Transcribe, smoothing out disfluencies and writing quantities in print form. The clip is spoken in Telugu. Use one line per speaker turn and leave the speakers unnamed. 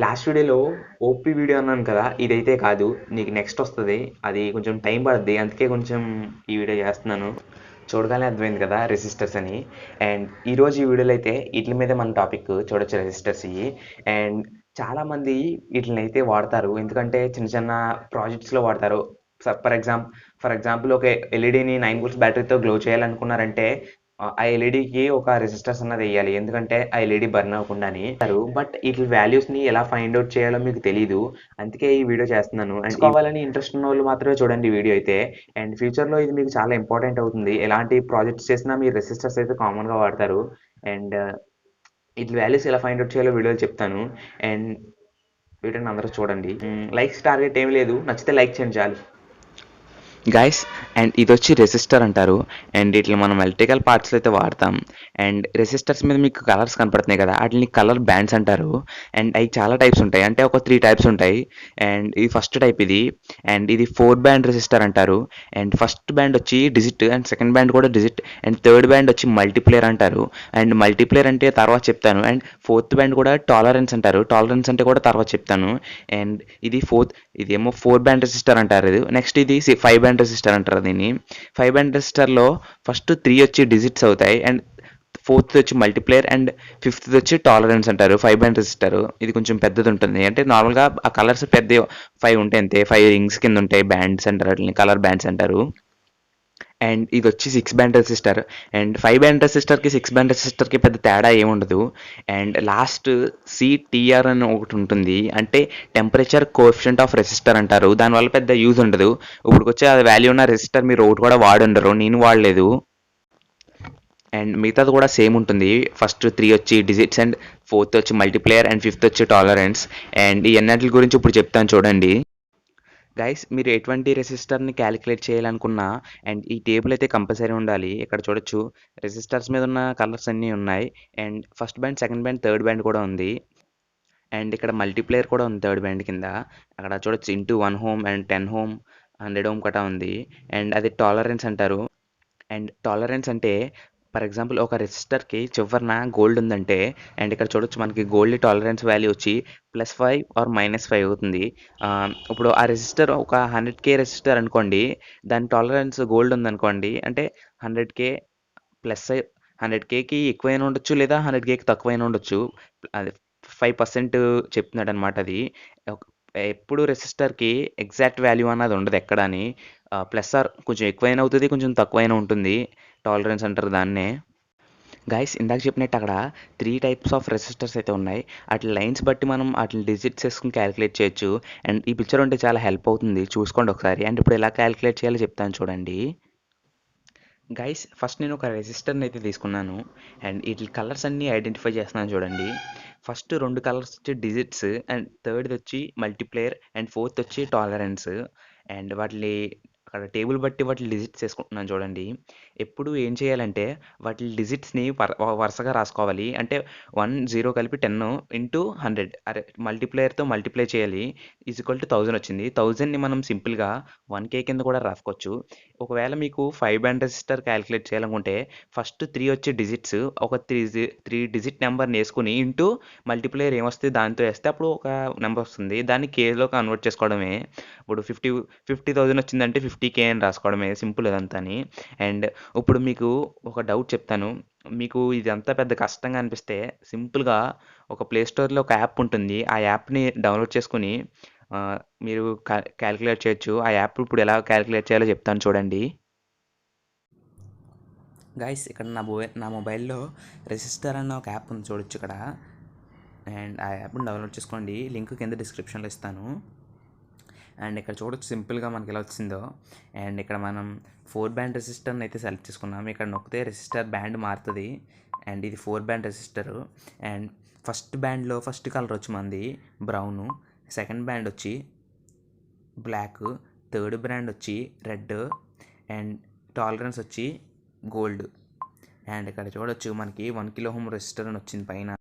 లాస్ట్ వీడియోలో ఓపీ వీడియో అన్నాను కదా, ఇదైతే కాదు, నీకు నెక్స్ట్ వస్తుంది. అది కొంచెం టైం పడుద్ది, అందుకే కొంచెం ఈ వీడియో చేస్తున్నాను. చూడగానే అర్థమైంది కదా రెసిస్టర్స్ అని. అండ్ ఈరోజు ఈ వీడియోలో అయితే వీటి మీద మన టాపిక్ చూడొచ్చు, రెసిస్టర్స్ ఇవి. అండ్ చాలామంది వీటిని అయితే వాడతారు, ఎందుకంటే చిన్న చిన్న ప్రాజెక్ట్స్లో వాడతారు. ఫర్ ఎగ్జాంపుల్ ఒక ఎల్ఈడిని 9 వోల్ట్స్ బ్యాటరీతో గ్లో చేయాలనుకున్నారంటే ఆ ఎల్ఈడికి ఒక రెసిస్టర్స్ అన్నది వేయాలి, ఎందుకంటే ఆ ఎల్ఈడి బర్న్ అవ్వకుండా అని. బట్ వీటి వాల్యూస్ని ఎలా ఫైండ్ అవుట్ చేయాలో మీకు తెలియదు, అందుకే ఈ వీడియో చేస్తున్నాను. అండ్ కావాలని ఇంట్రెస్ట్ ఉన్న వాళ్ళు మాత్రమే చూడండి ఈ వీడియో అయితే. అండ్ ఫ్యూచర్లో ఇది మీకు చాలా ఇంపార్టెంట్ అవుతుంది. ఎలాంటి ప్రాజెక్ట్స్ చేసినా మీరు రెసిస్టర్స్ అయితే కామన్గా వాడతారు. అండ్ వీటి వాల్యూస్ ఎలా ఫైండ్ అవుట్ చేయాలో వీడియోలో చెప్తాను. అండ్ వీడియోని అందరూ చూడండి. లైక్స్ టార్గెట్ ఏం లేదు, నచ్చితే లైక్ చేయండి చాలు. గైస్, అండ్ ఇది వచ్చి రెసిస్టర్ అంటారు. అండ్ ఇట్లా మనం ఎలక్ట్రికల్ పార్ట్స్లో అయితే వాడతాం. అండ్ రెసిస్టర్స్ మీద మీకు కలర్స్ కనపడుతున్నాయి కదా, వాటిని కలర్ బ్యాండ్స్ అంటారు. అండ్ అవి చాలా టైప్స్ ఉంటాయి, అంటే ఒక 3 టైప్స్ ఉంటాయి. అండ్ ఇది ఫస్ట్ టైప్ ఇది. అండ్ ఇది 4 బ్యాండ్ రెసిస్టర్ అంటారు. అండ్ ఫస్ట్ బ్యాండ్ వచ్చి డిజిట్, అండ్ సెకండ్ బ్యాండ్ కూడా డిజిట్, అండ్ థర్డ్ బ్యాండ్ వచ్చి మల్టీప్లేయర్ అంటారు. అండ్ మల్టీప్లేయర్ అంటే తర్వాత చెప్తాను. అండ్ ఫోర్త్ బ్యాండ్ కూడా టాలరెన్స్ అంటారు. టాలరెన్స్ అంటే కూడా తర్వాత చెప్తాను. అండ్ ఇదేమో 4 బ్యాండ్ రెసిస్టర్ అంటారు. ఇది నెక్స్ట్ ఇది 5 బ్యాండ్ రెసిస్టర్ అంటారు దీన్ని. 5 బ్యాండ్ రెసిస్టర్లో ఫస్ట్ 3 వచ్చి డిజిట్స్ అవుతాయి, అండ్ ఫోర్త్ వచ్చి మల్టీప్లేయర్, అండ్ ఫిఫ్త్ వచ్చి టాలరెన్స్ అంటారు. 5 బ్యాండ్ రెసిస్టర్ ఇది కొంచెం పెద్దది ఉంటుంది, అంటే నార్మల్గా ఆ కలర్స్ పెద్ద 5 ఉంటాయి అంతే. 5 రింగ్స్ కింద ఉంటాయి, బ్యాండ్స్ అంటారు వాటిని, కలర్ బ్యాండ్స్ అంటారు. అండ్ ఇది వచ్చి 6 బ్యాండ్ రెసిస్టర్. అండ్ 5 బ్యాండ్ రెసిస్టర్కి 6 బ్యాండ్ రెసిస్టర్కి పెద్ద తేడా ఏముండదు. అండ్ లాస్ట్ సిటిఆర్ అని ఒకటి ఉంటుంది, అంటే టెంపరేచర్ కోఎఫిషియంట్ ఆఫ్ రెసిస్టర్ అంటారు. దానివల్ల పెద్ద యూజ్ ఉండదు. ఇప్పుడు వచ్చే అది వాల్యూ ఉన్న రెసిస్టర్ మీరు ఒకటి కూడా వాడుండరు, నేను వాడలేదు. అండ్ మిగతాది కూడా సేమ్ ఉంటుంది. ఫస్ట్ 3 వచ్చి డిజిట్స్, అండ్ ఫోర్త్ వచ్చి మల్టీప్లేయర్, అండ్ ఫిఫ్త్ వచ్చి టాలరెన్స్. అండ్ ఈ ఎన్నిటి గురించి ఇప్పుడు చెప్తాను చూడండి. గైస్, మీరు ఎటువంటి రెసిస్టర్ని క్యాలిక్యులేట్ చేయాలనుకున్నా అండ్ ఈ టేబుల్ అయితే కంపల్సరీ ఉండాలి. ఇక్కడ చూడొచ్చు రెసిస్టర్స్ మీద ఉన్న కలర్స్ అన్నీ ఉన్నాయి. And first band, second band, third band కూడా ఉంది. అండ్ ఇక్కడ మల్టీప్లేయర్ కూడా ఉంది థర్డ్ బ్యాండ్ కింద. అక్కడ చూడొచ్చు ఇంటూ 1 ఓం అండ్ 10 ఓం, 100 ఓం కటా ఉంది. అండ్ అది టాలరెన్స్ అంటారు. అండ్ టాలరెన్స్ అంటే ఫర్ ఎగ్జాంపుల్ ఒక రెసిస్టర్కి చివరన గోల్డ్ ఉందంటే, అండ్ ఇక్కడ చూడొచ్చు మనకి గోల్డ్ టాలరెన్స్ వాల్యూ వచ్చి +5 ఆర్ -5 అవుతుంది. ఇప్పుడు ఆ రెసిస్టర్ ఒక 100K రెసిస్టర్ అనుకోండి, దాని టాలరెన్స్ గోల్డ్ ఉందనుకోండి, అంటే 100K ప్లస్ 100Kకి ఎక్కువైనా ఉండొచ్చు, లేదా 100Kకి తక్కువైనా ఉండొచ్చు. అది 5% చెప్తున్నాడు అనమాట. అది ఎప్పుడు రెసిస్టర్కి ఎగ్జాక్ట్ వాల్యూ అన్నది ఉండదు ఎక్కడని. ప్లస్ ఆర్ కొంచెం ఎక్కువైనా అవుతుంది, కొంచెం తక్కువైనా ఉంటుంది. టాలరెన్స్ అంటారు దాన్నే. గైస్, ఇందాక చెప్పినట్టు అక్కడ 3 టైప్స్ ఆఫ్ రెసిస్టర్స్ అయితే ఉన్నాయి. అట్లా లైన్స్ బట్టి మనం అట్లా డిజిట్స్ వేసుకుని క్యాలిక్యులేట్ చేయొచ్చు. అండ్ ఈ పిక్చర్ ఉంటే చాలా హెల్ప్ అవుతుంది, చూసుకోండి ఒకసారి. అండ్ ఇప్పుడు ఎలా క్యాలిక్యులేట్ చేయాలో చెప్తాను చూడండి. గైస్, ఫస్ట్ నేను ఒక రెసిస్టర్ని అయితే తీసుకున్నాను. అండ్ వీటి కలర్స్ అన్నీ ఐడెంటిఫై చేస్తున్నాను చూడండి. ఫస్ట్ 2 కలర్స్ వచ్చి డిజిట్స్, అండ్ థర్డ్ది వచ్చి మల్టీప్లేయర్, అండ్ ఫోర్త్ వచ్చి టాలరెన్స్. అండ్ వాటి అక్కడ టేబుల్ బట్టి వాటి డిజిట్స్ వేసుకుంటున్నాను చూడండి. ఎప్పుడు ఏం చేయాలంటే వాటి డిజిట్స్ని వరుసగా రాసుకోవాలి. అంటే 1 0 కలిపి 10 ఇంటూ 100, అరే మల్టీప్లేయర్తో మల్టిప్లై చేయాలి. ఈక్వల్ టు 1000 వచ్చింది. 1000ని మనం సింపుల్గా 1K కింద కూడా రాసుకోవచ్చు. ఒకవేళ మీకు 5 బ్యాండ్ రెసిస్టర్ క్యాలిక్యులేట్ చేయాలనుకుంటే ఫస్ట్ 3 వచ్చే డిజిట్స్, ఒక 3 డిజిట్ నెంబర్ని వేసుకుని ఇంటూ మల్టిప్లేయర్ ఏమొస్తుంది దాంతో వేస్తే అప్పుడు ఒక నెంబర్ వస్తుంది. దాన్ని కేలో కన్వర్ట్ చేసుకోవడమే. ఇప్పుడు 50,000 వచ్చిందంటే 50K అని రాసుకోవడమే, సింపుల్ ఇదంతా. అండ్ ఇప్పుడు మీకు ఒక డౌట్ చెప్తాను. మీకు ఇదంతా పెద్ద కష్టంగా అనిపిస్తే సింపుల్గా ఒక ప్లే స్టోర్లో ఒక యాప్ ఉంటుంది, ఆ యాప్ని డౌన్లోడ్ చేసుకుని మీరు క్యాలిక్యులేట్ చేయొచ్చు. ఆ యాప్ ఇప్పుడు ఎలా క్యాలిక్యులేట్ చేయాలో చెప్తాను చూడండి. గైస్, ఇక్కడ నా మొబైల్లో రెసిస్టర్ అన్న ఒక యాప్ ఉంది, చూడొచ్చు ఇక్కడ. అండ్ ఆ యాప్ని డౌన్లోడ్ చేసుకోండి, లింక్ కింద డిస్క్రిప్షన్లో ఇస్తాను. అండ్ ఇక్కడ చూడొచ్చు సింపుల్గా మనకి ఎలా వచ్చిందో. అండ్ ఇక్కడ మనం 4 బ్యాండ్ రెసిస్టర్ని అయితే సెలెక్ట్ చేసుకున్నాం. ఇక్కడ నొక్కితే రెసిస్టర్ బ్యాండ్ మారుతుంది. అండ్ ఇది 4 బ్యాండ్ రెసిస్టరు. అండ్ ఫస్ట్ బ్యాండ్లో ఫస్ట్ కలర్ వచ్చి మనది బ్రౌను, సెకండ్ బ్యాండ్ వచ్చి బ్లాక్, థర్డ్ బ్యాండ్ వచ్చి రెడ్, అండ్ టాలరెన్స్ వచ్చి గోల్డ్. అండ్ ఇక్కడ చూడొచ్చు మనకి 1 కిలో ఓం రెసిస్టర్ అని వచ్చింది పైన.